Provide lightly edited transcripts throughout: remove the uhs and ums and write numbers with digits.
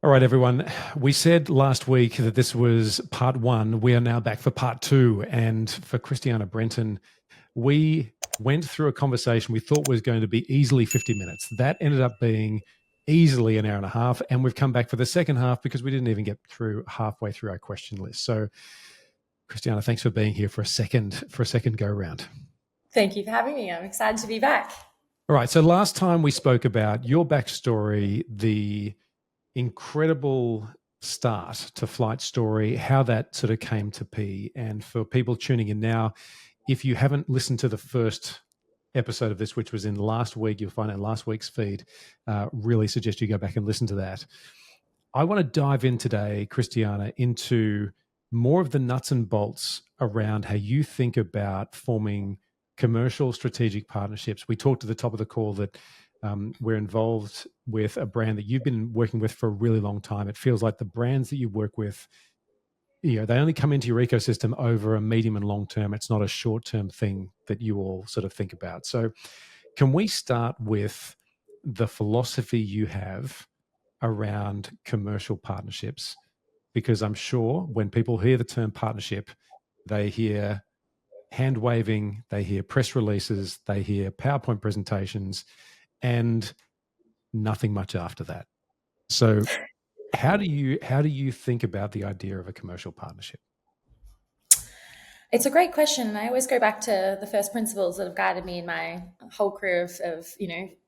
All right, everyone. We said last week that this was part one. We are now back for part two. And for Christiana Brenton, we went through a conversation we thought was going to be easily 50 minutes. That ended up being easily an hour and a half. And we've come back for the second half because we didn't even get through halfway through our question list. So, Christiana, thanks for being here for a second go round. Thank you for having me. I'm excited to be back. All right. So last time we spoke about your backstory, the incredible start to Flight Story, how that sort of came to be. And for people tuning in now, if you haven't listened to the first episode of this, which was in last week, you'll find it in last week's feed. Really suggest you go back and listen to that. I want to dive in today, Christiana, into more of the nuts and bolts around how you think about forming commercial strategic partnerships. We talked at the top of the call that we're involved with a brand that you've been working with for a really long time. It feels like the brands that you work with, they only come into your ecosystem over a medium and long term. It's not a short term thing that you all sort of think about. So can we start with the philosophy you have around commercial partnerships? Because I'm sure when people hear the term partnership, they hear hand waving, they hear press releases, they hear PowerPoint presentations, and nothing much after that. So how do you think about the idea of a commercial partnership? It's a great question. And I always go back to the first principles that have guided me in my whole career of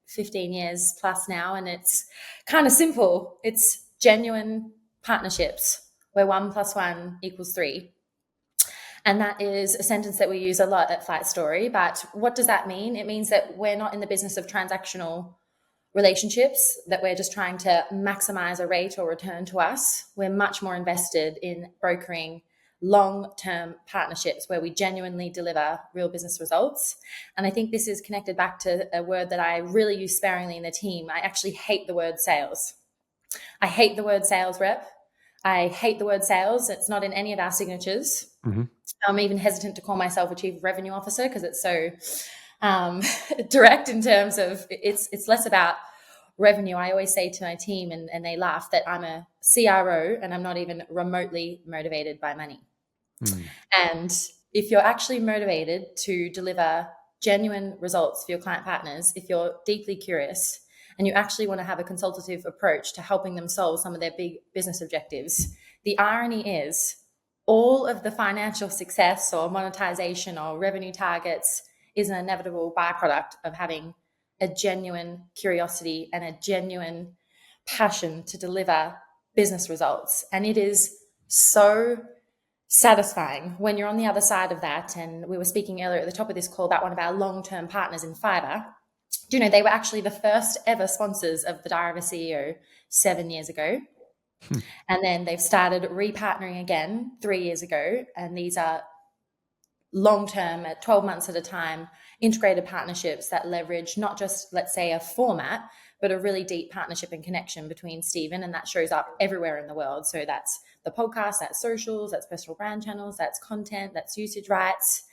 15 years plus now. And it's kind of simple. It's genuine partnerships where 1 + 1 = 3. And that is a sentence that we use a lot at Flight Story. But what does that mean? It means that we're not in the business of transactional relationships, that we're just trying to maximize a rate or return to us. We're much more invested in brokering long-term partnerships where we genuinely deliver real business results. And I think this is connected back to a word that I really use sparingly in the team. I actually hate the word sales. I hate the word sales rep. I hate the word sales. It's not in any of our signatures. Mm-hmm. I'm even hesitant to call myself a chief revenue officer because it's so direct in terms of it's less about revenue. I always say to my team, and they laugh, that I'm a CRO and I'm not even remotely motivated by money. And if you're actually motivated to deliver genuine results for your client partners, if you're deeply curious and you actually want to have a consultative approach to helping them solve some of their big business objectives, the irony is all of the financial success or monetization or revenue targets is an inevitable byproduct of having a genuine curiosity and a genuine passion to deliver business results. And it is so satisfying when you're on the other side of that. And we were speaking earlier at the top of this call about one of our long-term partners in Fiverr. Do you know, they were actually the first ever sponsors of the Diary of a CEO 7 years ago. And then they've started repartnering again 3 years ago. And these are long-term, at 12 months at a time, integrated partnerships that leverage not just, let's say, a format, but a really deep partnership and connection between Stephen. And that shows up everywhere in the world. So that's the podcast, that's socials, that's personal brand channels, that's content, that's usage rights.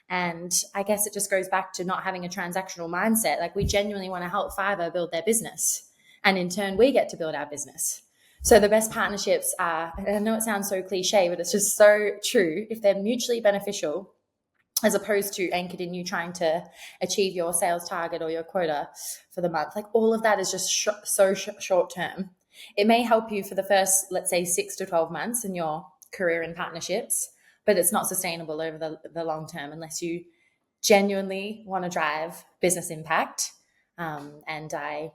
And I guess it just goes back to not having a transactional mindset. Like, we genuinely want to help Fiverr build their business. And in turn, we get to build our business. So the best partnerships are, and I know it sounds so cliche, but it's just so true, if they're mutually beneficial, as opposed to anchored in you trying to achieve your sales target or your quota for the month. Like, all of that is just so short term. It may help you for the first, let's say, 6 to 12 months in your career in partnerships, but it's not sustainable over the long term unless you genuinely want to drive business impact. And I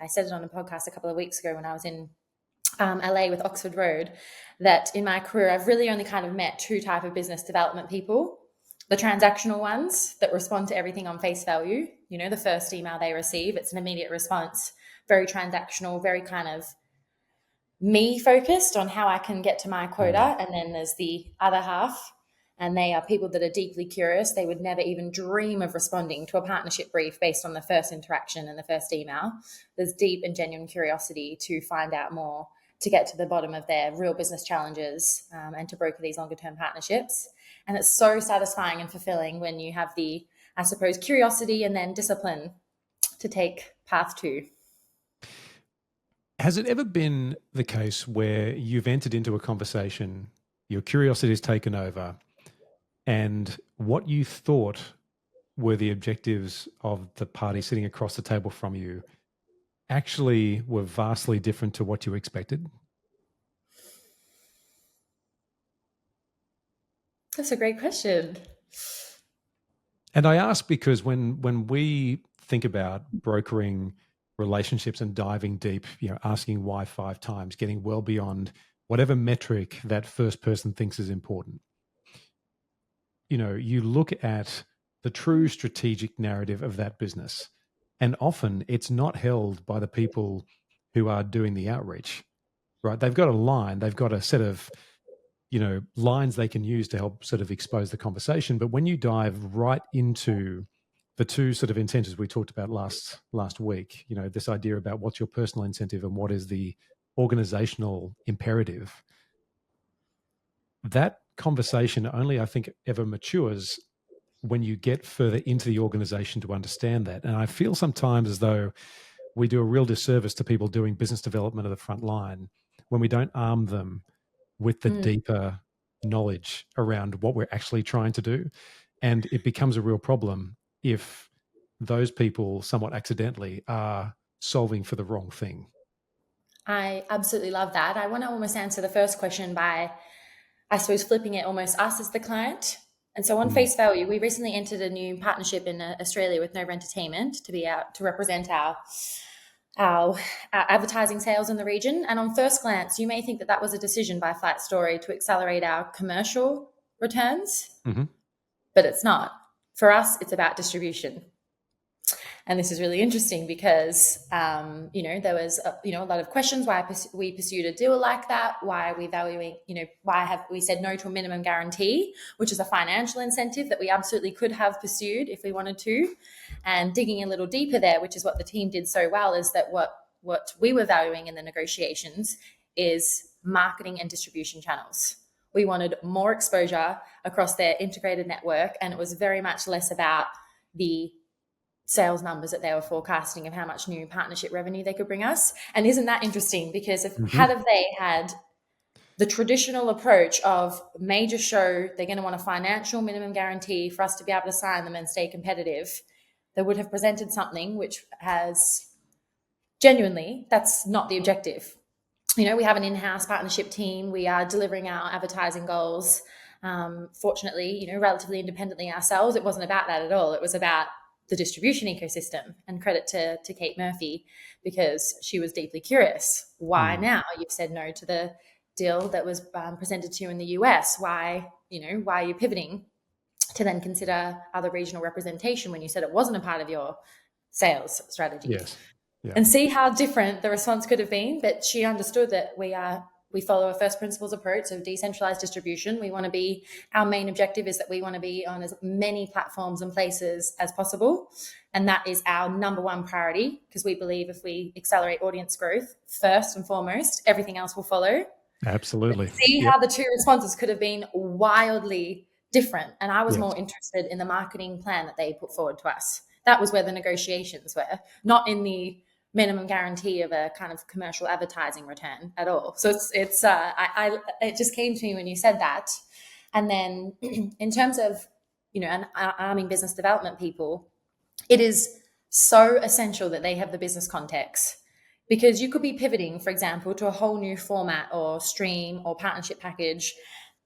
said it on a podcast a couple of weeks ago when I was in LA with Oxford Road, that in my career, I've really only kind of met 2 types of business development people. The transactional ones that respond to everything on face value. You know, the first email they receive, it's an immediate response, very transactional, very kind of me focused on how I can get to my quota. And then there's the other half, and they are people that are deeply curious. They would never even dream of responding to a partnership brief based on the first interaction and the first email. There's deep and genuine curiosity to find out more, to get to the bottom of their real business challenges, and to broker these longer term partnerships. And it's so satisfying and fulfilling when you have the, I suppose, curiosity and then discipline to take path 2. Has it ever been the case where you've entered into a conversation, your curiosity has taken over, and what you thought were the objectives of the party sitting across the table from you actually were vastly different to what you expected? That's a great question. And I ask because when we think about brokering relationships and diving deep, asking why 5 times, getting well beyond whatever metric that first person thinks is important. You look at the true strategic narrative of that business, and often it's not held by the people who are doing the outreach, right? They've got a line, they've got a set of lines they can use to help sort of expose the conversation. But when you dive right into the two sort of incentives we talked about last week, this idea about what's your personal incentive and what is the organizational imperative, that conversation only, I think, ever matures when you get further into the organization to understand that. And I feel sometimes as though we do a real disservice to people doing business development at the front line when we don't arm them with the deeper knowledge around what we're actually trying to do. And it becomes a real problem if those people somewhat accidentally are solving for the wrong thing. I absolutely love that. I want to almost answer the first question by, I suppose, flipping it almost us as the client. And so on face value, we recently entered a new partnership in Australia with Nova Entertainment to be out to represent our advertising sales in the region. And on first glance, you may think that was a decision by Flight Story to accelerate our commercial returns, but it's not. For us, it's about distribution. And this is really interesting because, there was, a lot of questions why we pursued a deal like that. Why are we valuing, why have we said no to a minimum guarantee, which is a financial incentive that we absolutely could have pursued if we wanted to. And digging a little deeper there, which is what the team did so well, is that what we were valuing in the negotiations is marketing and distribution channels. We wanted more exposure across their integrated network, and it was very much less about the sales numbers that they were forecasting of how much new partnership revenue they could bring us. And isn't that interesting? Because had they had the traditional approach of major show, they're going to want a financial minimum guarantee for us to be able to sign them and stay competitive, they would have presented something which has genuinely, that's not the objective. We have an in-house partnership team. We are delivering our advertising goals. Fortunately, relatively independently ourselves. It wasn't about that at all. It was about the distribution ecosystem, and credit to Kate Murphy, because she was deeply curious. Why now? You've said no to the deal that was presented to you in the US. Why are you pivoting to then consider other regional representation when you said it wasn't a part of your sales strategy? Yes. Yeah. And see how different the response could have been. But she understood that we follow a first principles approach of decentralized distribution. Our main objective is that we want to be on as many platforms and places as possible. And that is our number one priority, because we believe if we accelerate audience growth first and foremost, everything else will follow. Absolutely. But see how the two responses could have been wildly different. And I was more interested in the marketing plan that they put forward to us. That was where the negotiations were, not in the minimum guarantee of a kind of commercial advertising return at all. So it just came to me when you said that. And then in terms of, arming business development people, it is so essential that they have the business context, because you could be pivoting, for example, to a whole new format or stream or partnership package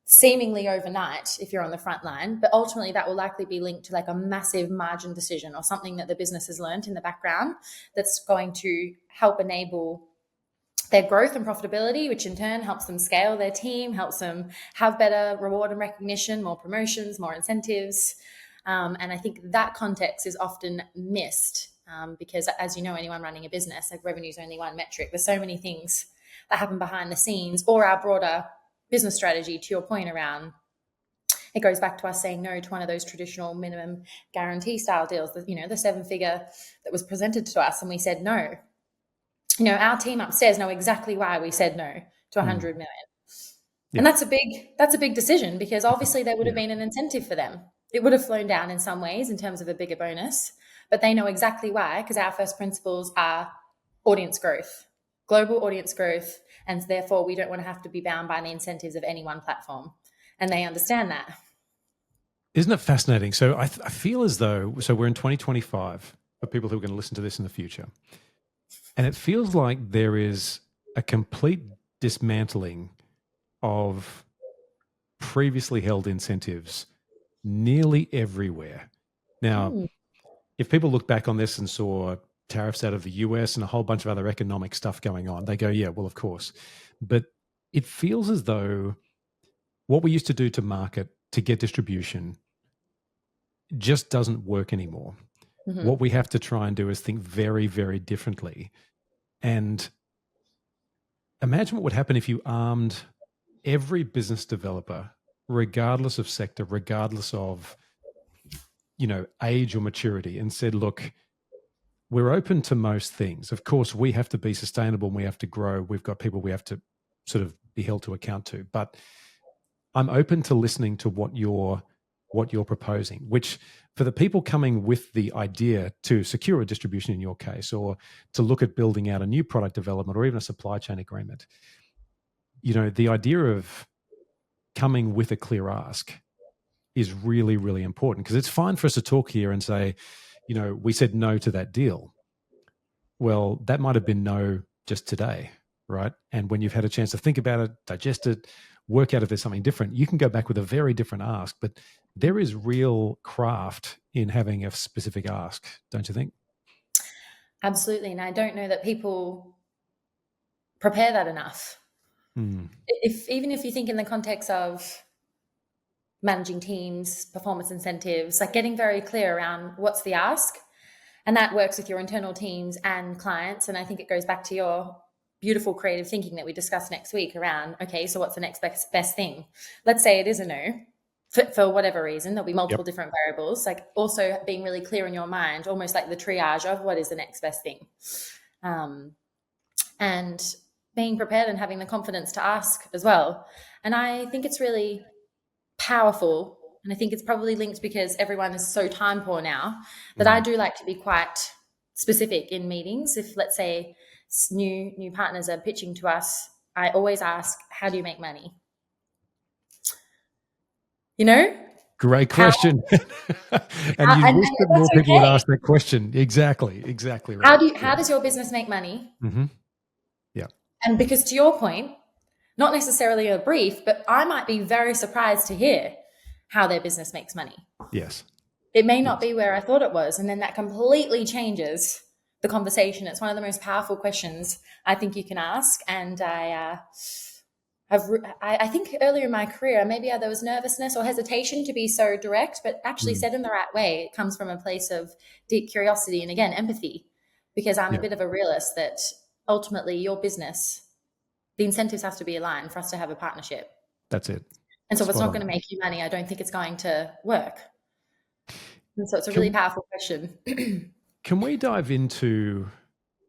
seemingly overnight if you're on the front line, but ultimately that will likely be linked to like a massive margin decision or something that the business has learned in the background that's going to help enable their growth and profitability, which in turn helps them scale their team, helps them have better reward and recognition, more promotions, more incentives. And I think that context is often missed because, as you know, anyone running a business, like revenue is only one metric. There's so many things that happen behind the scenes, or our broader business strategy, to your point around, it goes back to us saying no to one of those traditional minimum guarantee style deals, the 7-figure that was presented to us, and we said no. Our team upstairs know exactly why we said no to 100 million. Yeah. And that's a big decision, because obviously there would have been an incentive for them. It would have flown down in some ways in terms of a bigger bonus, but they know exactly why, because our first principles are audience growth. global audience growth, and therefore we don't want to have to be bound by the incentives of any one platform. And they understand that. Isn't it fascinating? So I feel as though, so we're in 2025 for people who are going to listen to this in the future. And it feels like there is a complete dismantling of previously held incentives nearly everywhere. Now, if people look back on this and saw tariffs out of the US and a whole bunch of other economic stuff going on, they go, yeah, well, of course. But it feels as though what we used to do to market, to get distribution, just doesn't work anymore. Mm-hmm. What we have to try and do is think very, very differently. And imagine what would happen if you armed every business developer, regardless of sector, regardless of, age or maturity, and said, look, we're open to most things. Of course, we have to be sustainable and we have to grow. We've got people we have to sort of be held to account to. But I'm open to listening to what you're proposing, which for the people coming with the idea to secure a distribution in your case, or to look at building out a new product development or even a supply chain agreement, the idea of coming with a clear ask is really, really important, because it's fine for us to talk here and say, we said no to that deal. Well, that might have been no just today, right? And when you've had a chance to think about it, digest it, work out if there's something different, you can go back with a very different ask. But there is real craft in having a specific ask, don't you think? Absolutely. And I don't know that people prepare that enough. Even if you think in the context of managing teams, performance incentives, like getting very clear around what's the ask, and that works with your internal teams and clients. And I think it goes back to your beautiful creative thinking that we discussed next week around, okay, so what's the next best thing? Let's say it is a no for whatever reason. There'll be multiple different variables, like also being really clear in your mind, almost like the triage of what is the next best thing. And being prepared and having the confidence to ask as well. And I think it's really powerful. And I think it's probably linked because everyone is so time poor now that I do like to be quite specific in meetings. If, let's say, new partners are pitching to us, I always ask, how do you make money? Great question. And you wish that more people would ask that question. Exactly right. How does your business make money? Mm-hmm. Yeah. And because, to your point, not necessarily a brief, but I might be very surprised to hear how their business makes money. Yes. It may not be where I thought it was. And then that completely changes the conversation. It's one of the most powerful questions I think you can ask. And I think earlier in my career, maybe there was nervousness or hesitation to be so direct, but actually said in the right way, it comes from a place of deep curiosity and, again, empathy, because I'm a bit of a realist that ultimately your business, the incentives have to be aligned for us to have a partnership. That's it. And so if it's not going to make you money, I don't think it's going to work. And so it's a really powerful question. Can we dive into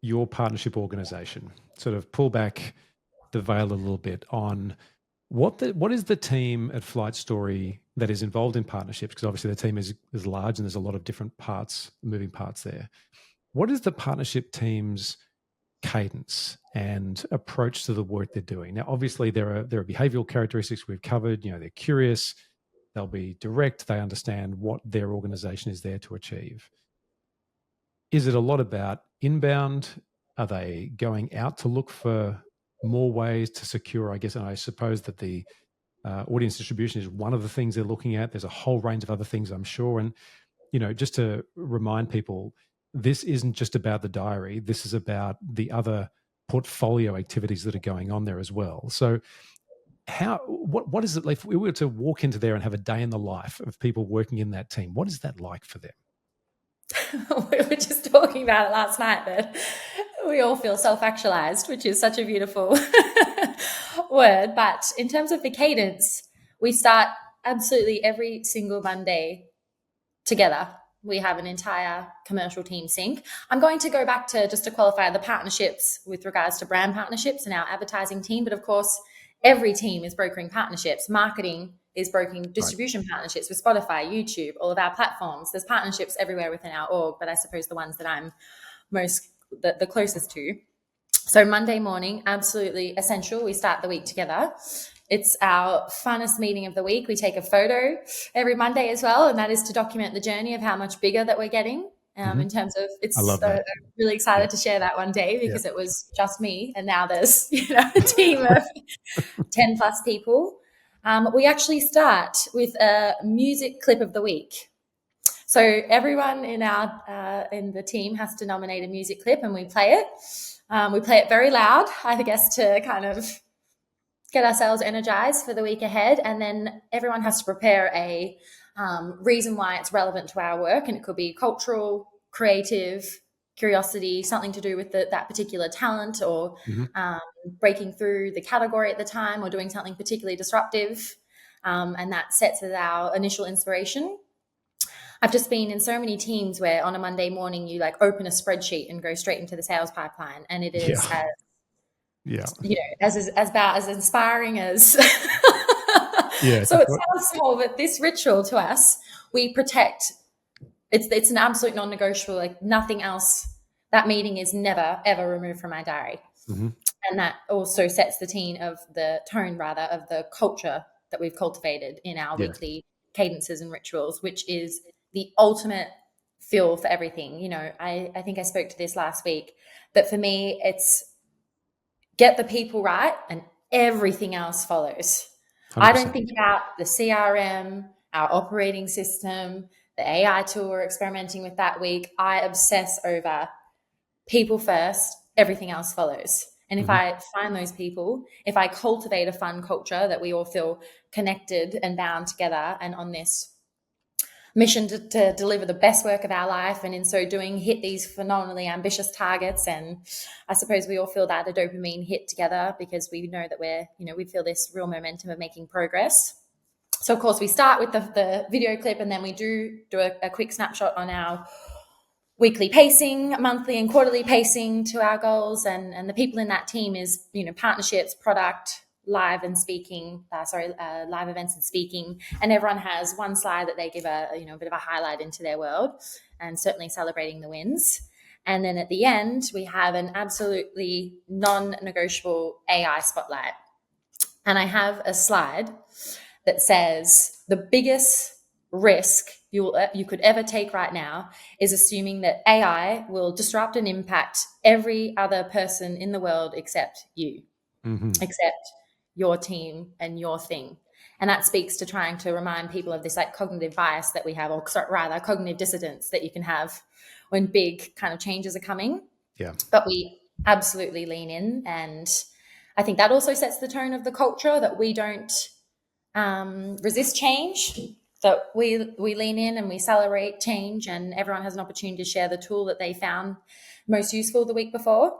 your partnership organization, sort of pull back the veil a little bit on what is the team at Flight Story that is involved in partnerships? Because obviously the team is large and there's a lot of different moving parts there. What is the partnership team's cadence and approach to the work they're doing? Now, obviously there are behavioral characteristics we've covered. They're curious, they'll be direct, they understand what their organization is there to achieve. Is it a lot about inbound? Are they going out to look for more ways to secure, I guess, and I suppose that the audience distribution is one of the things they're looking at. There's a whole range of other things, I'm sure. And, just to remind people, this isn't just about the diary. This is about the other portfolio activities that are going on there as well. So what is it like if we were to walk into there and have a day in the life of people working in that team? What is that like for them? We were just talking about it last night, that we all feel self-actualized, which is such a beautiful word. But in terms of the cadence, we start absolutely every single Monday together. We have an entire commercial team sync. I'm going to go back to, just to qualify, the partnerships with regards to brand partnerships and our advertising team. But of course, every team is brokering partnerships. Marketing is brokering distribution partnerships with Spotify, YouTube, all of our platforms. There's partnerships everywhere within our org, but I suppose the ones that I'm the closest to So Monday morning, absolutely essential. We start the week together. It's our funnest meeting of the week. We take a photo every Monday as well, and that is to document the journey of how much bigger that we're getting. In terms of, I love that. I'm really excited to share that one day because it was just me, and now there's a team of 10 plus people. We actually start with a music clip of the week. So everyone in the team has to nominate a music clip, and we play it. We play it very loud, I guess, to kind of get ourselves energized for the week ahead. And then everyone has to prepare a reason why it's relevant to our work. And it could be cultural, creative, curiosity, something to do with that particular talent, or breaking through the category at the time, or doing something particularly disruptive. And that sets as our initial inspiration. I've just been in so many teams where on a Monday morning you like open a spreadsheet and go straight into the sales pipeline, and it is as about as inspiring as. Yeah. So it sounds small, but this ritual to us, we protect. It's an absolute non-negotiable. Like nothing else. That meeting is never ever removed from my diary, and that also sets the tone of the culture that we've cultivated in our weekly cadences and rituals, which is the ultimate fuel for everything. I think I spoke to this last week, but for me, it's get the people right and everything else follows. 100%. I don't think about the CRM, our operating system, the AI tool we're experimenting with that week. I obsess over people first, everything else follows. And if I find those people, if I cultivate a fun culture that we all feel connected and bound together and on this mission to deliver the best work of our life, and in so doing hit these phenomenally ambitious targets, and I suppose we all feel that a dopamine hit together because we know that we feel this real momentum of making progress. So of course we start with the video clip, and then we do a quick snapshot on our weekly pacing, monthly and quarterly pacing to our goals, and the people in that team is partnerships, product, live events and speaking, and everyone has one slide that they give a bit of a highlight into their world, and certainly celebrating the wins. And then at the end we have an absolutely non-negotiable AI spotlight, and I have a slide that says the biggest risk you could ever take right now is assuming that AI will disrupt and impact every other person in the world except you, except your team and your thing. And that speaks to trying to remind people of this like cognitive bias that we have, or rather cognitive dissonance that you can have when big kind of changes are coming. Yeah. But we absolutely lean in. And I think that also sets the tone of the culture, that we don't resist change, that we lean in and we celebrate change, and everyone has an opportunity to share the tool that they found most useful the week before.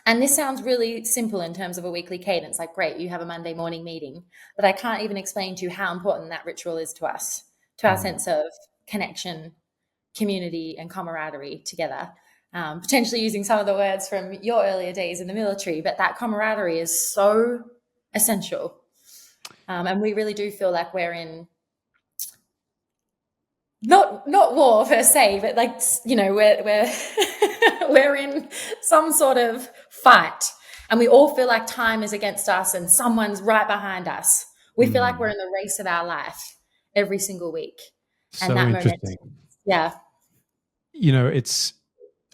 And this sounds really simple in terms of a weekly cadence, like great, you have a Monday morning meeting, but I can't even explain to you how important that ritual is to us, to our sense of connection, community, and camaraderie together. Potentially using some of the words from your earlier days in the military, but that camaraderie is so essential. And we really do feel like we're in not war per se, but like, we're we're in some sort of fight, and we all feel like time is against us and someone's right behind us. We feel like we're in the race of our life every single week. And so that interesting.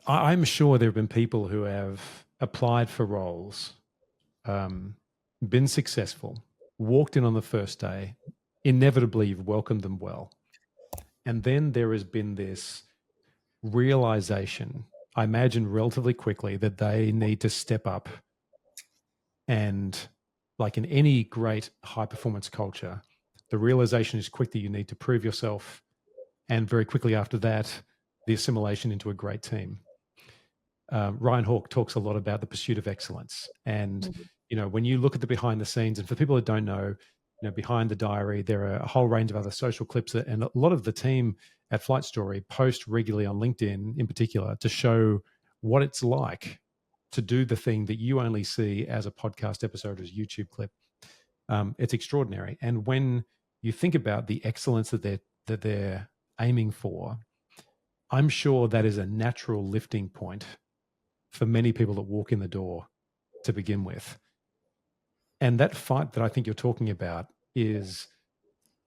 I'm sure there have been people who have applied for roles, been successful, walked in on the first day, inevitably you've welcomed them well. And then there has been this realization, I imagine relatively quickly, that they need to step up. And like in any great high performance culture, the realization is quick that you need to prove yourself. And very quickly after that, the assimilation into a great team. Ryan Hawke talks a lot about the pursuit of excellence. And, when you look at the behind the scenes, and for people that don't know, behind the diary, there are a whole range of other social clips, and a lot of the team at Flight Story post regularly on LinkedIn in particular to show what it's like to do the thing that you only see as a podcast episode, as a YouTube clip. It's extraordinary. And when you think about the excellence that they're aiming for, I'm sure that is a natural lifting point for many people that walk in the door to begin with. And that fight that I think you're talking about is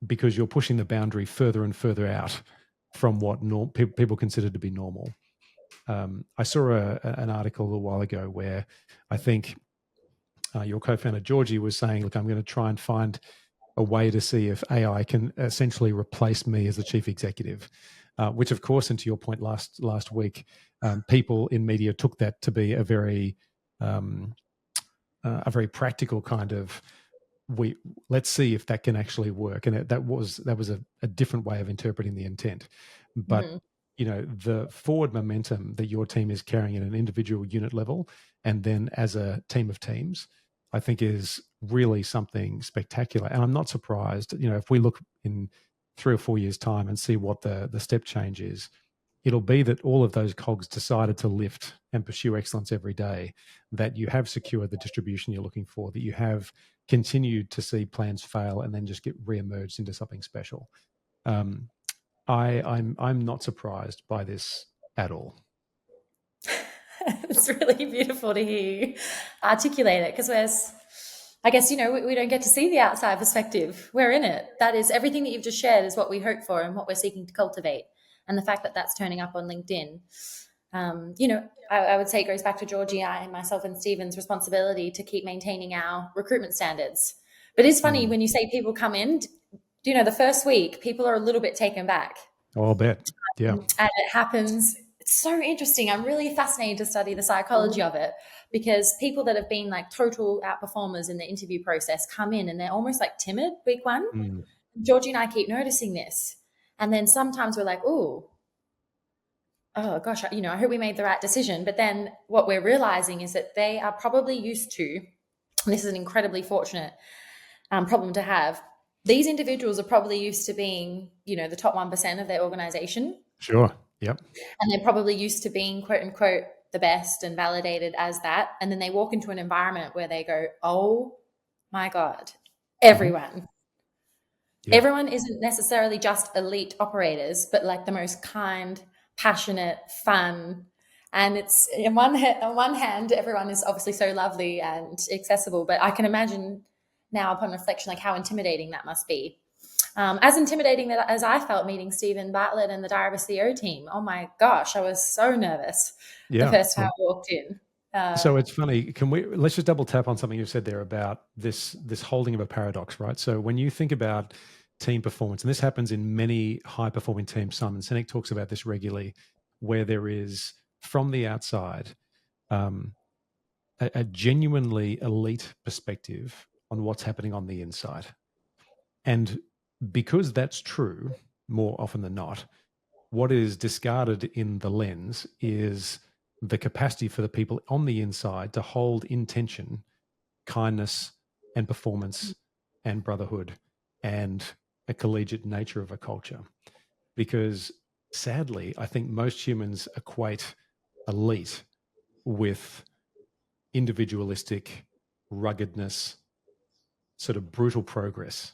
because you're pushing the boundary further and further out from what people consider to be normal. I saw an article a little while ago where I think your co-founder Georgie was saying, look, I'm going to try and find a way to see if AI can essentially replace me as the chief executive, which of course, and to your point last week, people in media took that to be a very practical kind of, let's see if that can actually work. And that was a different way of interpreting the intent. But the forward momentum that your team is carrying at an individual unit level and then as a team of teams, I think is really something spectacular. And I'm not surprised, if we look in 3 or 4 years' time and see what the step change is, it'll be that all of those cogs decided to lift and pursue excellence every day, that you have secured the distribution you're looking for, that you have continued to see plans fail and then just get re-emerged into something special. I'm not surprised by this at all. It's really beautiful to hear you articulate it, because I guess, we don't get to see the outside perspective. We're in it. That is everything that you've just shared is what we hope for and what we're seeking to cultivate. And the fact that that's turning up on LinkedIn, I would say it goes back to Georgie, myself and Stephen's responsibility to keep maintaining our recruitment standards. But it's funny when you say people come in, the first week, people are a little bit taken back. Oh, I'll bet. Yeah. And it happens. It's so interesting. I'm really fascinated to study the psychology of it, because people that have been like total outperformers in the interview process come in and they're almost like timid, week one. Georgie and I keep noticing this. And then sometimes we're like, oh gosh, I hope we made the right decision. But then what we're realizing is that they are probably used to, and this is an incredibly fortunate problem to have, these individuals are probably used to being, the top 1% of their organization. Sure. Yep. And they're probably used to being, quote unquote, the best and validated as that. And then they walk into an environment where they go, oh my God, everyone. Yeah. Everyone isn't necessarily just elite operators, but like the most kind, passionate, fun. And it's on one hand, everyone is obviously so lovely and accessible, but I can imagine now upon reflection, like how intimidating that must be. As intimidating as I felt meeting Stephen Bartlett and the Diary of a CEO team. Oh my gosh, I was so nervous the first time I walked in. So it's funny. Let's just double tap on something you said there about this holding of a paradox, right? So when you think about team performance, and this happens in many high performing teams, Simon Sinek talks about this regularly, where there is from the outside a genuinely elite perspective on what's happening on the inside. And because that's true more often than not, what is discarded in the lens is the capacity for the people on the inside to hold intention, kindness and performance and brotherhood and a collegiate nature of a culture. Because sadly, I think most humans equate elite with individualistic ruggedness, sort of brutal progress.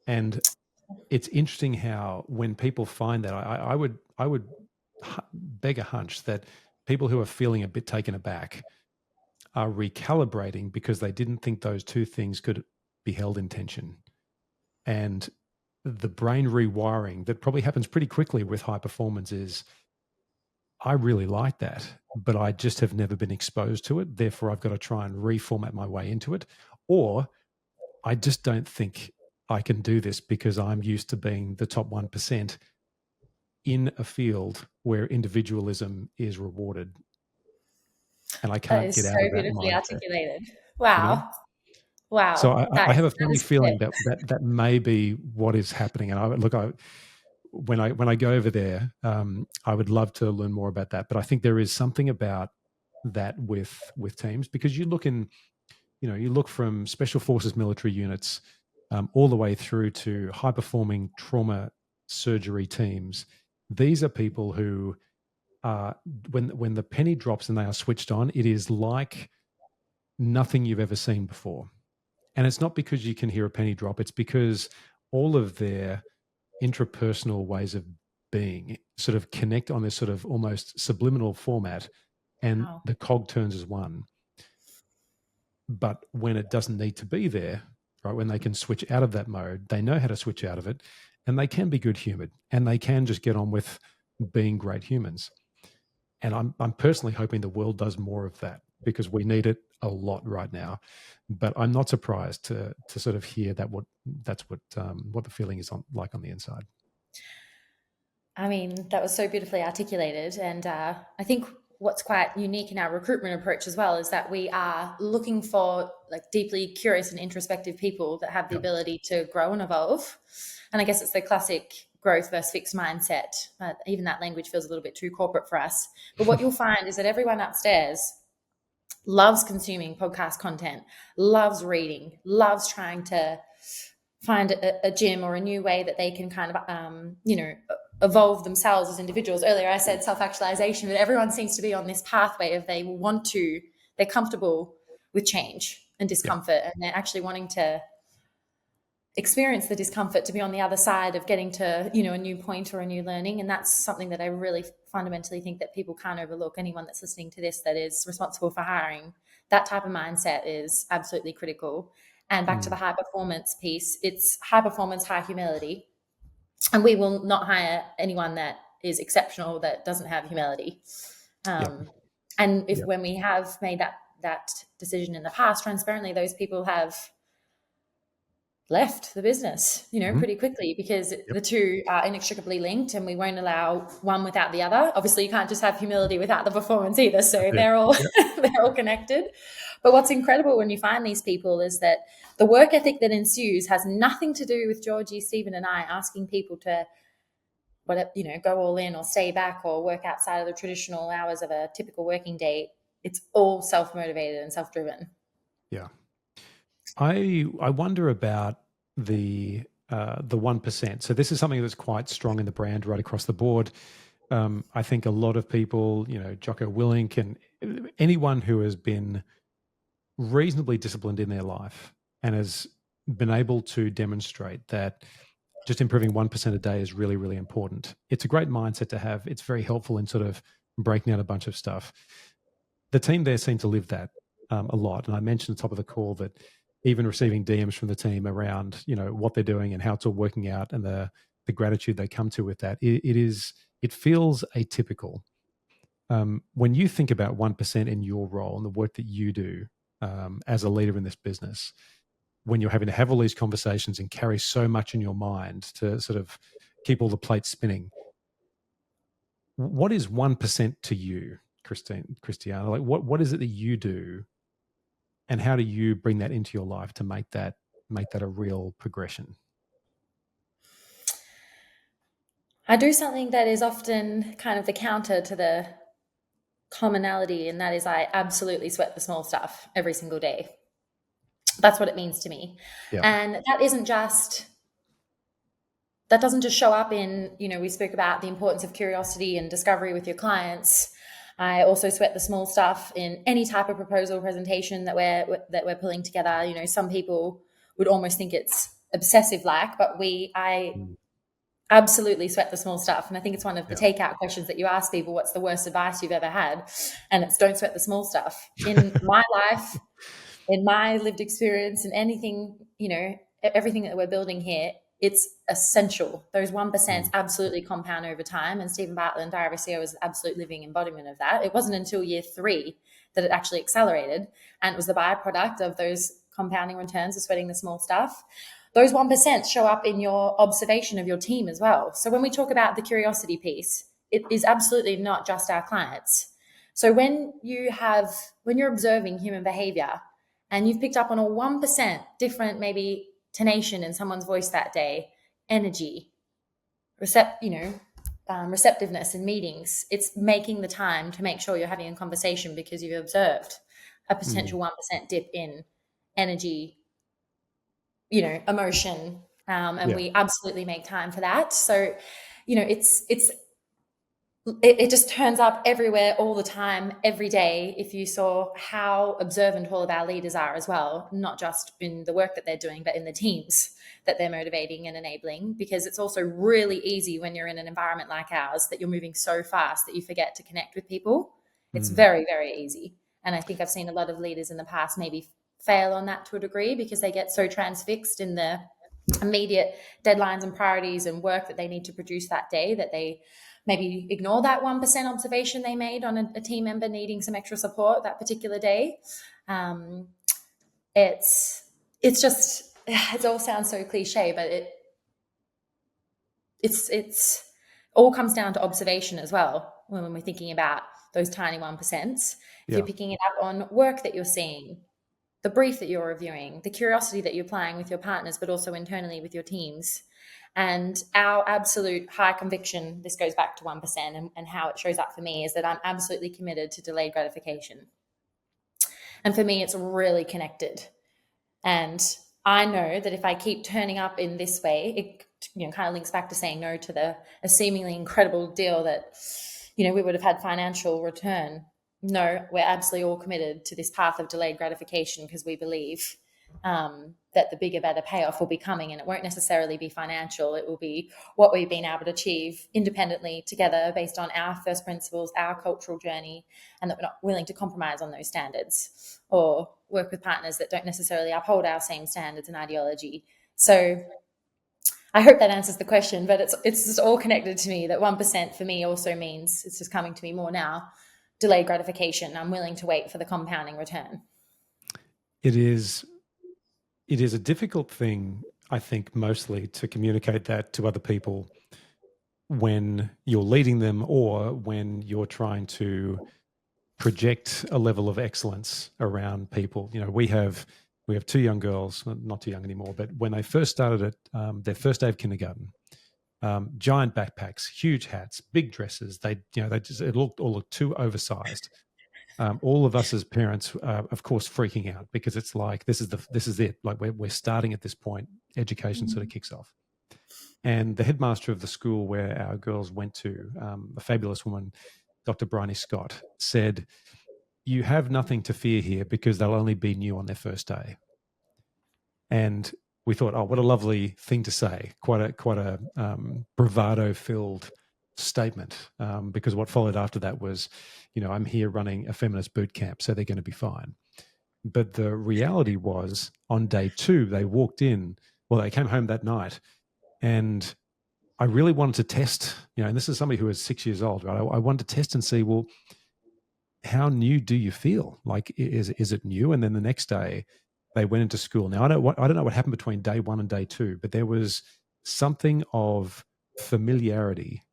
And it's interesting how when people find that, I would beg a hunch that people who are feeling a bit taken aback are recalibrating because they didn't think those two things could be held in tension. And the brain rewiring that probably happens pretty quickly with high performance is, I really like that, but I just have never been exposed to it. Therefore, I've got to try and reformat my way into it. Or I just don't think I can do this because I'm used to being the top 1% in a field where individualism is rewarded. And I can't get out of that mindset. So beautifully articulated. Wow. Wow. So I have a funny feeling that may be what is happening. And when I go over there, I would love to learn more about that. But I think there is something about that with teams, because you look from special forces military units all the way through to high performing trauma surgery teams. These are people who when the penny drops and they are switched on, it is like nothing you've ever seen before. And it's not because you can hear a penny drop. It's because all of their intrapersonal ways of being sort of connect on this sort of almost subliminal format and Wow. the cog turns as one. But when it doesn't need to be there, right, when they can switch out of that mode, they know how to switch out of it, and they can be good humored, and they can just get on with being great humans. And I'm personally hoping the world does more of that, because we need it a lot right now. But I'm not surprised to sort of hear that that's what the feeling is like on the inside. I mean, that was so beautifully articulated. And I think what's quite unique in our recruitment approach as well is that we are looking for like deeply curious and introspective people that have the Yep. ability to grow and evolve. And I guess it's the classic growth versus fixed mindset. Even that language feels a little bit too corporate for us. But what you'll find is that everyone upstairs loves consuming podcast content, loves reading, loves trying to find a gym or a new way that they can kind of, evolve themselves as individuals. Earlier I said self-actualization, but everyone seems to be on this pathway of they're comfortable with change and discomfort, and they're actually wanting to experience the discomfort to be on the other side of getting to, a new point or a new learning. And that's something that I really fundamentally think that people can't overlook. Anyone that's listening to this that is responsible for hiring, that type of mindset is absolutely critical. And back to the high performance piece, it's high performance, high humility. And we will not hire anyone that is exceptional that doesn't have humility. And when we have made that decision in the past, transparently, those people have left the business, pretty quickly, because the two are inextricably linked, and we won't allow one without the other. Obviously, you can't just have humility without the performance either. So they're all they're all connected. But what's incredible when you find these people is that the work ethic that ensues has nothing to do with Georgie, Stephen, and I asking people to go all in or stay back or work outside of the traditional hours of a typical working day. It's all self-motivated and self-driven. Yeah. I wonder about the 1%. So this is something that's quite strong in the brand right across the board. I think a lot of people, Jocko Willink and anyone who has been reasonably disciplined in their life and has been able to demonstrate that just improving 1% a day is really, really important. It's a great mindset to have. It's very helpful in sort of breaking down a bunch of stuff. The team there seem to live that a lot. And I mentioned at the top of the call that even receiving DMs from the team around, what they're doing and how it's all working out, and the gratitude they come to with that, it feels atypical. When you think about 1% in your role and the work that you do as a leader in this business, when you're having to have all these conversations and carry so much in your mind to sort of keep all the plates spinning, what is 1% to you, Christiana? Like what is it that you do, and how do you bring that into your life to make that a real progression? I do something that is often kind of the counter to the commonality, and that is I absolutely sweat the small stuff every single day. That's what it means to me. Yeah. And that doesn't just show up in, we spoke about the importance of curiosity and discovery with your clients. I also sweat the small stuff in any type of proposal presentation that we're pulling together. Some people would almost think it's obsessive like, but I absolutely sweat the small stuff. And I think it's one of the takeout questions that you ask people, what's the worst advice you've ever had? And it's don't sweat the small stuff. In my life, in my lived experience, and anything, everything that we're building here, it's essential. Those 1% absolutely compound over time. And Stephen Bartlett and Diary CEO is an absolute living embodiment of that. It wasn't until year 3 that it actually accelerated. And it was the byproduct of those compounding returns of sweating the small stuff. Those 1% show up in your observation of your team as well. So when we talk about the curiosity piece, it is absolutely not just our clients. So when you're observing human behavior and you've picked up on a 1% different, maybe tonation in someone's voice that day, energy, receptiveness in meetings, it's making the time to make sure you're having a conversation because you've observed a potential 1% dip in energy, emotion. We absolutely make time for that. So, it just turns up everywhere all the time, every day. If you saw how observant all of our leaders are as well, not just in the work that they're doing, but in the teams that they're motivating and enabling, because it's also really easy when you're in an environment like ours that you're moving so fast that you forget to connect with people. It's very, very easy. And I think I've seen a lot of leaders in the past maybe fail on that to a degree because they get so transfixed in the immediate deadlines and priorities and work that they need to produce that day that they maybe ignore that 1% observation they made on a team member needing some extra support that particular day. It's just, it all sounds so cliche, but it's all comes down to observation as well when we're thinking about those tiny 1%. If you're picking it up on work that you're seeing, the brief that you're reviewing, the curiosity that you're applying with your partners, but also internally with your teams. And our absolute high conviction, this goes back to 1%, and how it shows up for me is that I'm absolutely committed to delayed gratification. And for me, it's really connected. And I know that if I keep turning up in this way, it kind of links back to saying no to a seemingly incredible deal that, we would have had financial return. No, we're absolutely all committed to this path of delayed gratification because we believe that the bigger, better payoff will be coming, and it won't necessarily be financial. It will be what we've been able to achieve independently together based on our first principles, our cultural journey, and that we're not willing to compromise on those standards or work with partners that don't necessarily uphold our same standards and ideology. So I hope that answers the question, but it's just all connected to me that 1% for me also means, it's just coming to me more now, delayed gratification. I'm willing to wait for the compounding return. It is a difficult thing, I think, mostly to communicate that to other people when you're leading them or when you're trying to project a level of excellence around people. We have 2 young girls, not too young anymore, but when they first started at their first day of kindergarten, giant backpacks, huge hats, big dresses. It looked too oversized. All of us as parents, of course, freaking out because it's like this is it. Like we're starting at this point. Education sort of kicks off. And the headmaster of the school where our girls went to, a fabulous woman, Dr. Bryony Scott, said, "You have nothing to fear here because they'll only be new on their first day." And we thought, oh, what a lovely thing to say. Quite a bravado-filled statement, because what followed after that was, I'm here running a feminist boot camp, so they're going to be fine. But the reality was, on day 2, they walked in, they came home that night, and I really wanted to test, and this is somebody who is 6 years old, right? I wanted to test and see, well, how new do you feel? Like, is it new? And then the next day, they went into school. Now, I don't know what happened between day 1 and day 2, but there was something of familiarity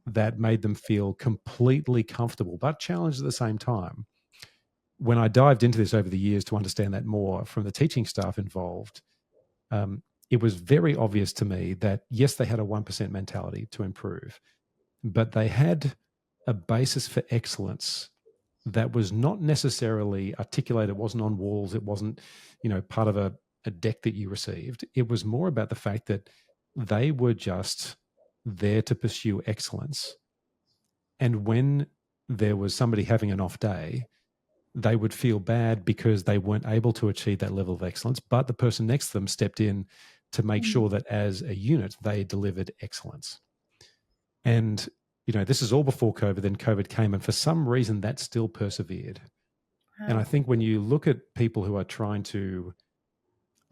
that made them feel completely comfortable, but challenged at the same time. When I dived into this over the years to understand that more from the teaching staff involved, it was very obvious to me that, yes, they had a 1% mentality to improve, but they had a basis for excellence that was not necessarily articulated. It wasn't on walls. It wasn't, part of a deck that you received. It was more about the fact that they were just there to pursue excellence. And when there was somebody having an off day, they would feel bad because they weren't able to achieve that level of excellence, but the person next to them stepped in to make sure that as a unit, they delivered excellence. And this is all before COVID, then COVID came, and for some reason that still persevered. Wow. And I think when you look at people who are trying to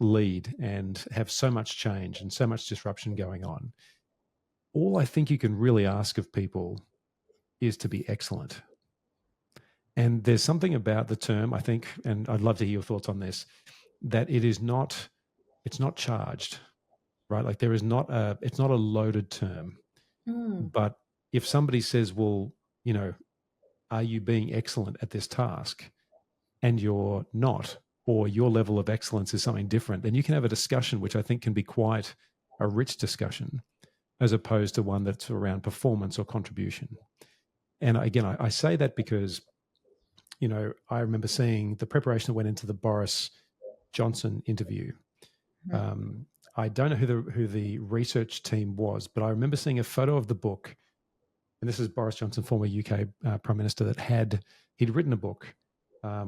lead and have so much change and so much disruption going on, all I think you can really ask of people is to be excellent. And there's something about the term, I think, and I'd love to hear your thoughts on this, that it's not charged, right? Like it's not a loaded term. But if somebody says, well, are you being excellent at this task? And you're not, or your level of excellence is something different, then you can have a discussion, which I think can be quite a rich discussion, as opposed to one that's around performance or contribution. And again, I say that because, I remember seeing the preparation that went into the Boris Johnson interview. I don't know who the research team was, but I remember seeing a photo of the book, and this is Boris Johnson, former UK Prime Minister, he'd written a book,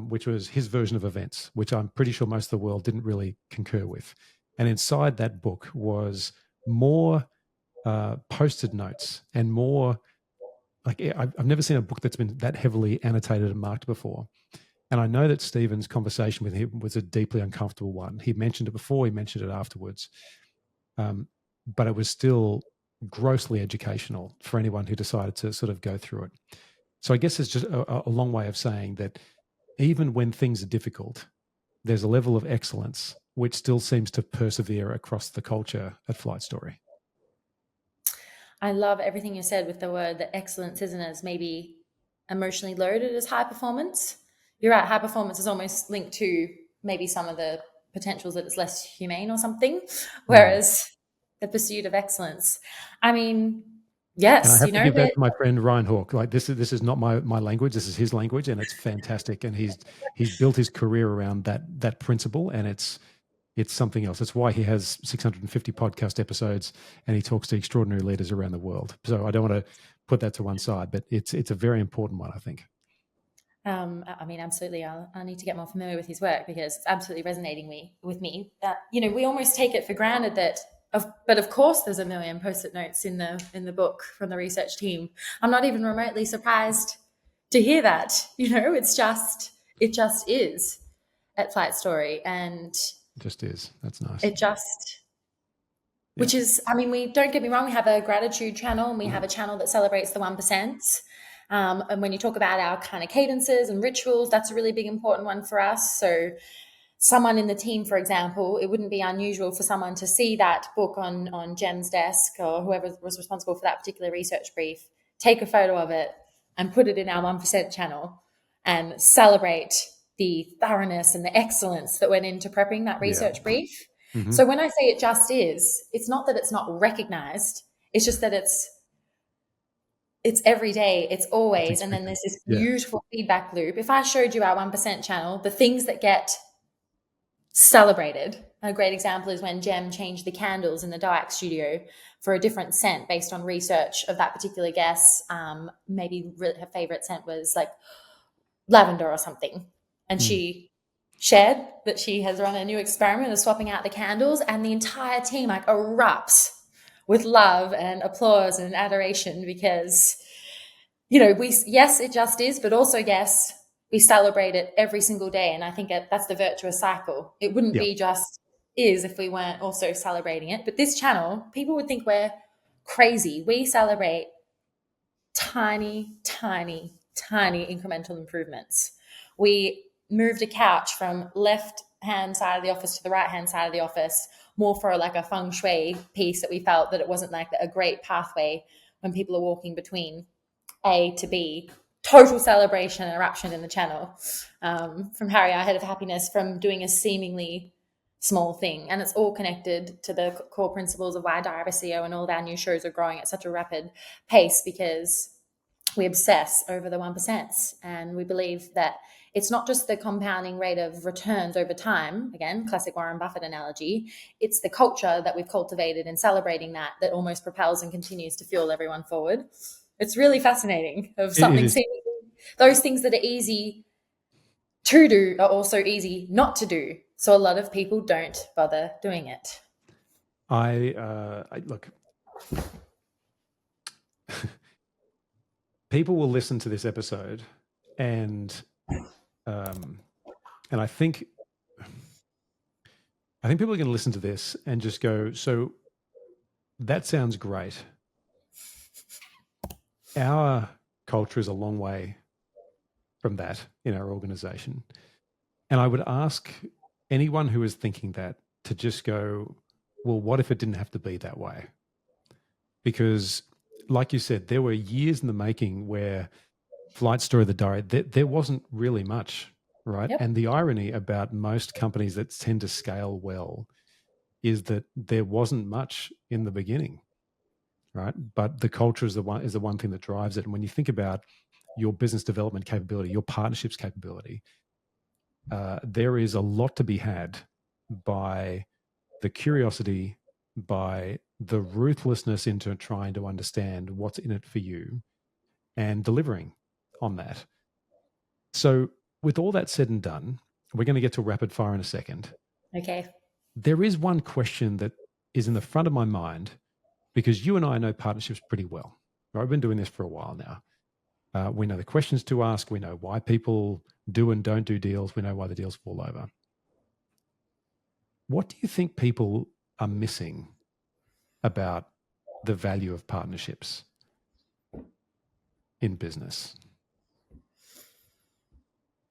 which was his version of events, which I'm pretty sure most of the world didn't really concur with. And inside that book was more post-it notes and more like I've never seen a book that's been that heavily annotated and marked before. And I know that Stephen's conversation with him was a deeply uncomfortable one. He mentioned it before, he mentioned it afterwards. But it was still grossly educational for anyone who decided to sort of go through it. So I guess it's just a long way of saying that even when things are difficult, there's a level of excellence which still seems to persevere across the culture at Flight Story. I love everything you said with the word that excellence isn't as maybe emotionally loaded as high performance. You're right, high performance is almost linked to maybe some of the potentials that it's less humane or something, whereas the pursuit of excellence, I mean, yes, and I have to give that to my friend Ryan Hawke. Like this is not my language. This is his language, and it's fantastic. And he's built his career around that principle, and it's something else. It's why he has 650 podcast episodes, and he talks to extraordinary leaders around the world. So I don't want to put that to one side, but it's a very important one, I think. I mean, absolutely. I need to get more familiar with his work because it's absolutely resonating with me. That we almost take it for granted that. But of course, there's a million post-it notes in the book from the research team. I'm not even remotely surprised to hear that. It just is at Flight Story, and it just is. That's nice. Which is, I mean, we don't get me wrong. We have a gratitude channel, and we have a channel that celebrates the 1%. And when you talk about our kind of cadences and rituals, that's a really big important one for us. So someone in the team, for example, it wouldn't be unusual for someone to see that book on Jem's desk or whoever was responsible for that particular research brief, take a photo of it and put it in our 1% channel and celebrate the thoroughness and the excellence that went into prepping that research brief. Mm-hmm. So when I say it just is, it's not that it's not recognized. It's just that it's every day, it's always, and then there's this beautiful feedback loop. If I showed you our 1% channel, the things that get celebrated, a great example is when Jem changed the candles in the DOAC studio for a different scent based on research of that particular guest. Maybe her favorite scent was like lavender or something. And she shared that she has run a new experiment of swapping out the candles, and the entire team erupts with love and applause and adoration because, yes, it just is, but also, yes, we celebrate it every single day. And I think that's the virtuous cycle. It wouldn't be just is if we weren't also celebrating it. But this channel, people would think we're crazy. We celebrate tiny, tiny, tiny incremental improvements. We moved a couch from left-hand side of the office to the right-hand side of the office, more for like a feng shui piece that we felt that it wasn't like a great pathway when people are walking between A to B. Total celebration and eruption in the channel from Harry, our head of happiness, from doing a seemingly small thing. And it's all connected to the core principles of why Diary CEO and all of our new shows are growing at such a rapid pace, because we obsess over the 1%. And we believe that it's not just the compounding rate of returns over time, again, classic Warren Buffett analogy, it's the culture that we've cultivated in celebrating that almost propels and continues to fuel everyone forward. It's really fascinating of something seemingly, those things that are easy to do are also easy not to do. So a lot of people don't bother doing it. I look, people will listen to this episode and I think people are going to listen to this and just go, so that sounds great. Our culture is a long way from that in our organization. And I would ask anyone who is thinking that to just go, well, what if it didn't have to be that way? Because like you said, there were years in the making where Flight Story, the diary, there wasn't really much, right? Yep. And the irony about most companies that tend to scale well is that there wasn't much in the beginning, right? But the culture is the one thing that drives it. And when you think about your business development capability, your partnerships capability, there is a lot to be had by the curiosity, by the ruthlessness into trying to understand what's in it for you and delivering on that. So with all that said and done, we're going to get to rapid fire in a second. Okay. There is one question that is in the front of my mind because you and I know partnerships pretty well. Right? I've been doing this for a while now. We know the questions to ask. We know why people do and don't do deals. We know why the deals fall over. What do you think people are missing about the value of partnerships in business?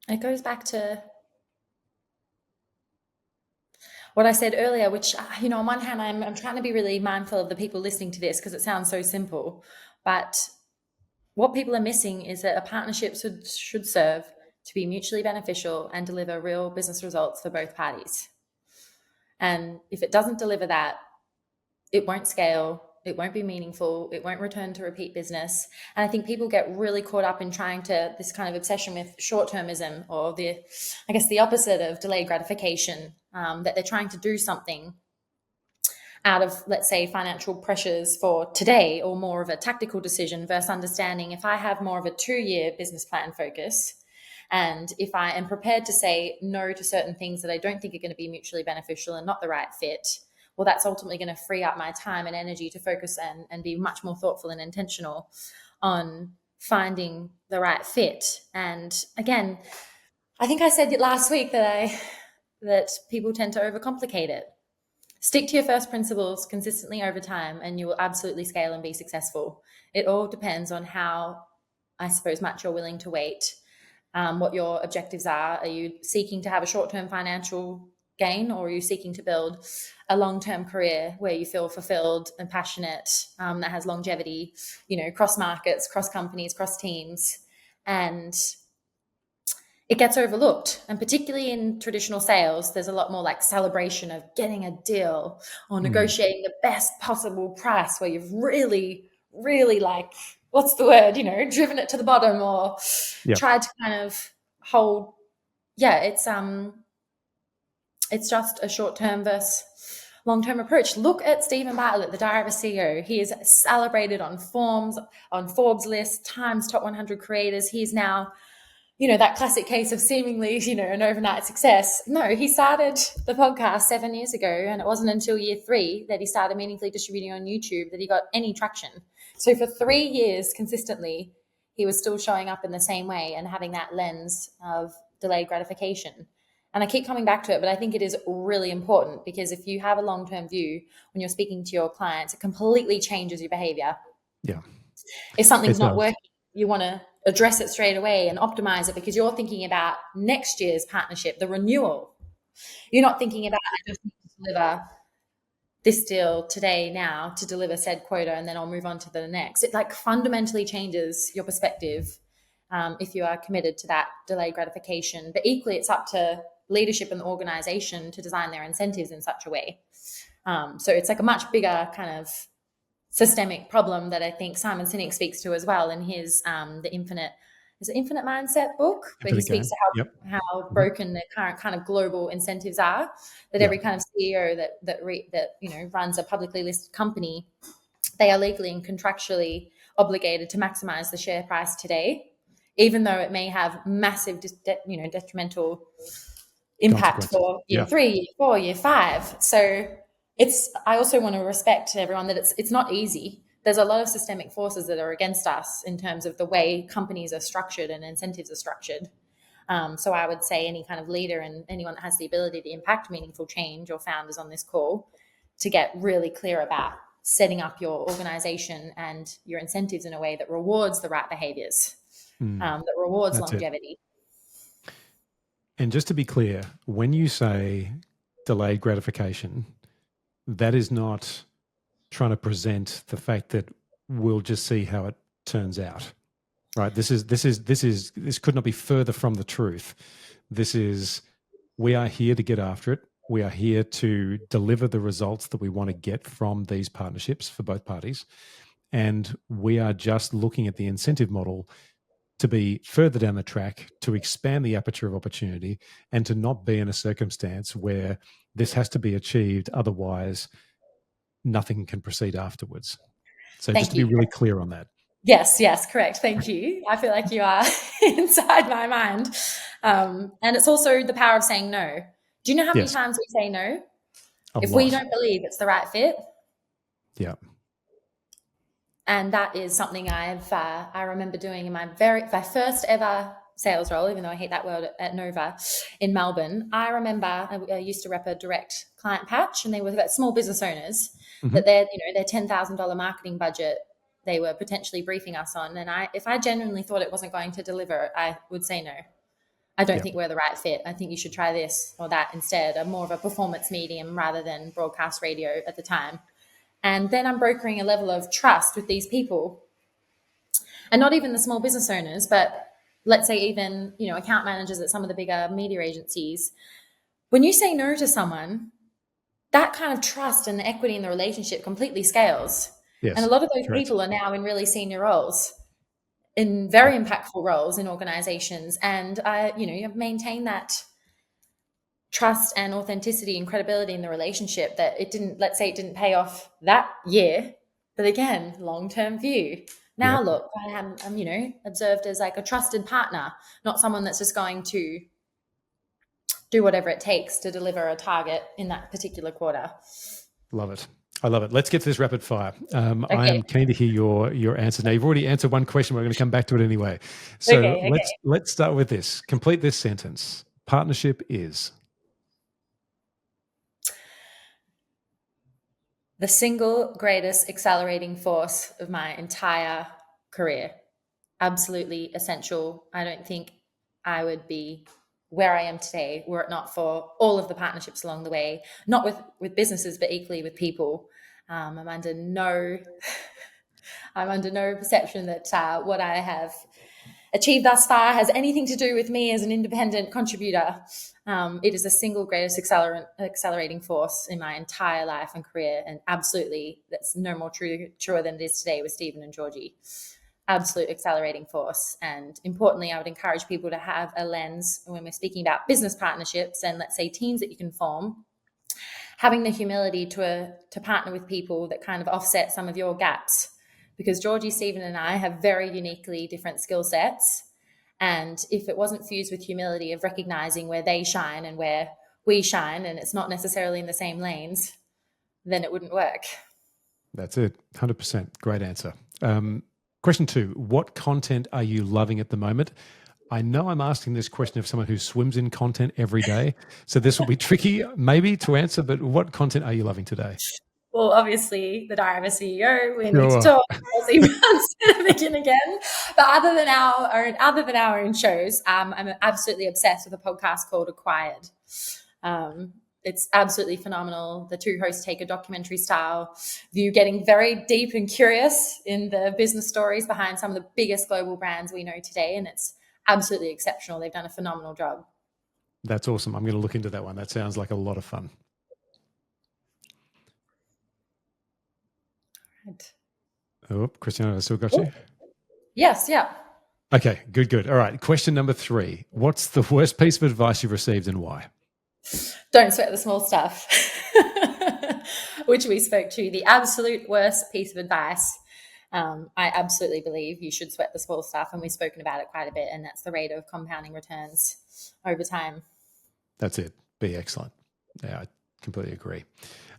It goes back to what I said earlier, which, on one hand, I'm trying to be really mindful of the people listening to this because it sounds so simple. But what people are missing is that a partnership should serve to be mutually beneficial and deliver real business results for both parties. And if it doesn't deliver that, it won't scale, it won't be meaningful, it won't return to repeat business. And I think people get really caught up in this kind of obsession with short-termism, or the opposite of delayed gratification, that they're trying to do something out of, let's say, financial pressures for today, or more of a tactical decision, versus understanding if I have more of a 2-year business plan focus, and if I am prepared to say no to certain things that I don't think are going to be mutually beneficial and not the right fit, well, that's ultimately going to free up my time and energy to focus and be much more thoughtful and intentional on finding the right fit. And again, I think I said it last week that people tend to overcomplicate it. Stick to your first principles consistently over time, and you will absolutely scale and be successful. It all depends on how, I suppose, much you're willing to wait, what your objectives are. Are you seeking to have a short-term financial gain, or are you seeking to build a long-term career where you feel fulfilled and passionate, that has longevity, cross markets, cross companies, cross teams? And it gets overlooked. And particularly in traditional sales, there's a lot more like celebration of getting a deal or negotiating the best possible price, where you've really, really what's the word, driven it to the bottom, or tried to kind of hold. It's just a short-term versus long-term approach. Look at Stephen Bartlett, the Diary of a CEO. He is celebrated on Forbes list, Times top 100 creators. He is now, that classic case of seemingly, an overnight success. No, he started the podcast 7 years ago, and it wasn't until year 3 that he started meaningfully distributing on YouTube that he got any traction. So for 3 years consistently, he was still showing up in the same way and having that lens of delayed gratification. And I keep coming back to it, but I think it is really important, because if you have a long-term view when you're speaking to your clients, it completely changes your behavior. Yeah. If something's not working, you want to address it straight away and optimize it, because you're thinking about next year's partnership, the renewal. You're not thinking about, I just need to deliver this deal today now to deliver said quota, and then I'll move on to the next. It fundamentally changes your perspective if you are committed to that delayed gratification. But equally, it's up to leadership and the organization to design their incentives in such a way. So it's a much bigger kind of systemic problem that I think Simon Sinek speaks to as well in his the Infinite Mindset book, where he speaks to how broken the current kind of global incentives are. That every kind of CEO that runs a publicly listed company, they are legally and contractually obligated to maximize the share price today, even though it may have massive detrimental impact for year 3, year 4, year 5. So I also want to respect everyone that it's not easy. There's a lot of systemic forces that are against us in terms of the way companies are structured and incentives are structured. So I would say any kind of leader and anyone that has the ability to impact meaningful change, or founders on this call, to get really clear about setting up your organization and your incentives in a way that rewards the right behaviors, that rewards longevity. And just to be clear, when you say delayed gratification, that is not trying to present the fact that we'll just see how it turns out, right? This could not be further from the truth. We are here to get after it. We are here to deliver the results that we want to get from these partnerships for both parties. And we are just looking at the incentive model to be further down the track, to expand the aperture of opportunity, and to not be in a circumstance where this has to be achieved. Otherwise, nothing can proceed afterwards. So just to be really clear on that. Yes, correct. Thank you. I feel like you are inside my mind. And it's also the power of saying no. Do you know how many times we say no? If we don't believe it's the right fit? Yeah. And that is something I remember doing in my first ever sales role, even though I hate that word, at Nova in Melbourne. I remember I used to rep a direct client patch, and they were small business owners that their $10,000 marketing budget they were potentially briefing us on. And if I genuinely thought it wasn't going to deliver, I would say no. I don't think we're the right fit. I think you should try this or that instead. I'm more of a performance medium rather than broadcast radio at the time. And then I'm brokering a level of trust with these people, and not even the small business owners, but let's say even, account managers at some of the bigger media agencies. When you say no to someone, that kind of trust and the equity in the relationship completely scales. Yes, and a lot of those correct. people are now in really senior roles, in very impactful roles in organizations. And I've maintained that trust and authenticity and credibility in the relationship that it didn't pay off that year, but again, long-term view. Now look, I'm observed as like a trusted partner, not someone that's just going to do whatever it takes to deliver a target in that particular quarter. Love it. I love it. Let's get to this rapid fire. Okay. I am keen to hear your answer. Now, you've already answered one question. We're going to come back to it anyway. So Okay. let's start with this. Complete this sentence. Partnership is the single greatest accelerating force of my entire career. Absolutely essential. I don't think I would be where I am today were it not for all of the partnerships along the way, not with businesses, but equally with people. I'm under no perception that what I have achieved thus far has anything to do with me as an independent contributor. It is the single greatest accelerating force in my entire life and career, and absolutely that's no more truer than it is today with Stephen and Georgie. Absolute accelerating force. And importantly, I would encourage people to have a lens when we're speaking about business partnerships and let's say teams that you can form, having the humility to partner with people that kind of offset some of your gaps, because Georgie, Stephen and I have very uniquely different skill sets. And if it wasn't fused with humility of recognizing where they shine and where we shine, and it's not necessarily in the same lanes, then it wouldn't work. That's it. 100%. Great answer. Question 2, what content are you loving at the moment? I know I'm asking this question of someone who swims in content every day, so this will be tricky maybe to answer, but what content are you loving today? Well, obviously, the Diary of a CEO, we need to talk. Begin again. But other than our own shows, I'm absolutely obsessed with a podcast called Acquired. It's absolutely phenomenal. The two hosts take a documentary style view, getting very deep and curious in the business stories behind some of the biggest global brands we know today. And it's absolutely exceptional. They've done a phenomenal job. That's awesome. I'm going to look into that one. That sounds like a lot of fun. Right. Oh, Christiana, I still got you? Yes, yeah. Okay, good. All right, question number 3. What's the worst piece of advice you've received and why? Don't sweat the small stuff, which we spoke to. The absolute worst piece of advice. I absolutely believe you should sweat the small stuff, and we've spoken about it quite a bit, and that's the rate of compounding returns over time. That's it. Be excellent. Yeah, I completely agree.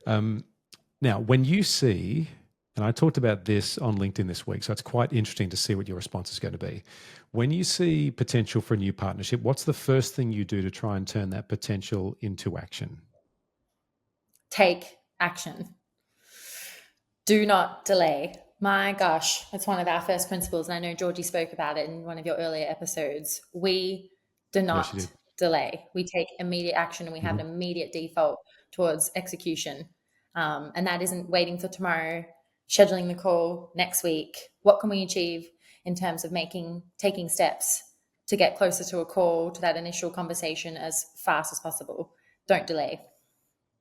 Now, when you see, and I talked about this on LinkedIn this week, so it's quite interesting to see what your response is going to be. When you see potential for a new partnership, what's the first thing you do to try and turn that potential into action? Take action. Do not delay. My gosh, that's one of our first principles. And I know Georgie spoke about it in one of your earlier episodes. We do not delay. We take immediate action, and we have an immediate default towards execution. And that isn't waiting for tomorrow, scheduling the call next week. What can we achieve in terms of taking steps to get closer to a call, to that initial conversation as fast as possible? Don't delay.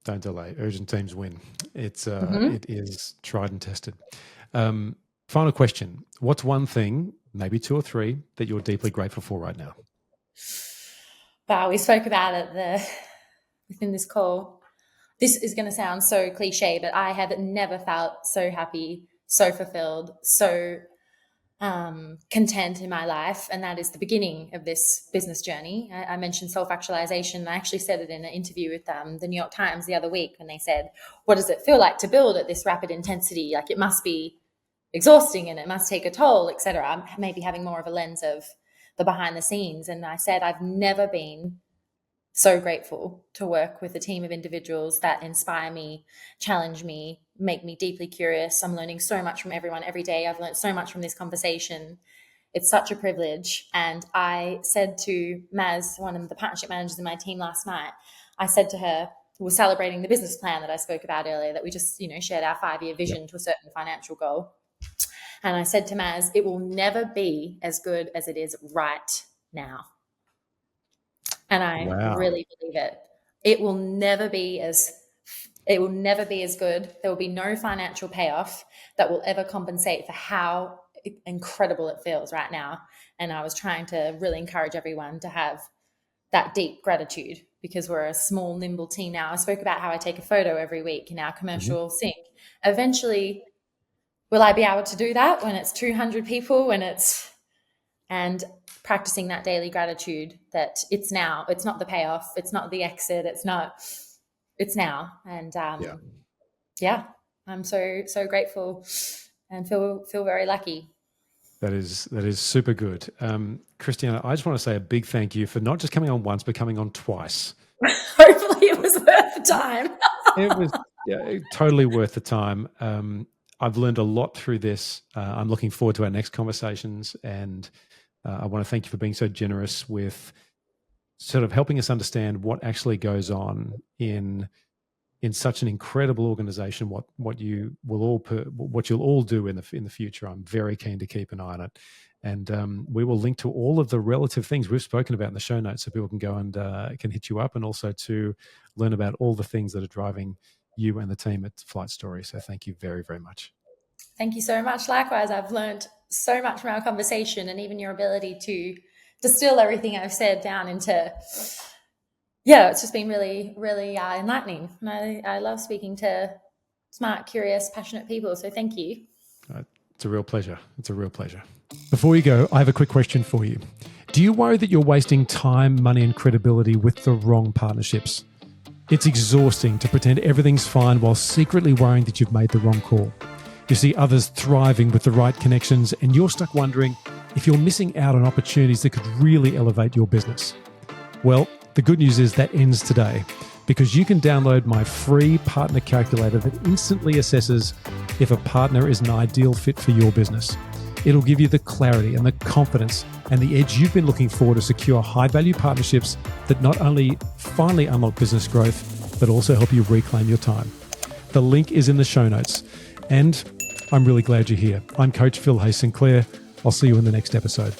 Don't delay. Urgent teams win. It is tried and tested. Final question. What's one thing, maybe 2 or 3, that you're deeply grateful for right now? Wow, we spoke about it within this call. This is going to sound so cliche, but I have never felt so happy, so fulfilled, so content in my life. And that is the beginning of this business journey. I mentioned self-actualization. I actually said it in an interview with the New York Times the other week when they said, what does it feel like to build at this rapid intensity? Like it must be exhausting and it must take a toll, etc. I'm maybe having more of a lens of the behind the scenes. And I said, I've never been so grateful to work with a team of individuals that inspire me, challenge me, make me deeply curious. I'm learning so much from everyone every day. I've learned so much from this conversation. It's such a privilege. And I said to Maz, one of the partnership managers in my team last night, I said to her, we're celebrating the business plan that I spoke about earlier, that we just, shared our 5-year vision to a certain financial goal. And I said to Maz, it will never be as good as it is right now. And I really believe it. It will never be as good. There will be no financial payoff that will ever compensate for how incredible it feels right now. And I was trying to really encourage everyone to have that deep gratitude, because we're a small, nimble team now. I spoke about how I take a photo every week in our commercial sync. Eventually, will I be able to do that when it's 200 people, and practicing that daily gratitude that it's now, it's not the payoff, it's not the exit, it's now. And I'm so grateful and feel very lucky. That is super good. Christiana, I just want to say a big thank you for not just coming on once, but coming on twice. Hopefully it was worth the time. It was totally worth the time. I've learned a lot through this. I'm looking forward to our next conversations, and I want to thank you for being so generous with sort of helping us understand what actually goes on in such an incredible organization. What you'll all do in the future. I'm very keen to keep an eye on it, and we will link to all of the relative things we've spoken about in the show notes, so people can go and can hit you up, and also to learn about all the things that are driving you and the team at Flight Story. So thank you very, very much. Thank you so much. Likewise, I've learned so much from our conversation, and even your ability to distill everything I've said down into, it's just been really, really enlightening. And I love speaking to smart, curious, passionate people. So thank you. It's a real pleasure. Before you go, I have a quick question for you. Do you worry that you're wasting time, money, and credibility with the wrong partnerships? It's exhausting to pretend everything's fine while secretly worrying that you've made the wrong call. You see others thriving with the right connections, and you're stuck wondering if you're missing out on opportunities that could really elevate your business. Well, the good news is that ends today, because you can download my free partner calculator that instantly assesses if a partner is an ideal fit for your business. It'll give you the clarity and the confidence and the edge you've been looking for to secure high-value partnerships that not only finally unlock business growth, but also help you reclaim your time. The link is in the show notes. And I'm really glad you're here. I'm Coach Phil Hay Sinclair. I'll see you in the next episode.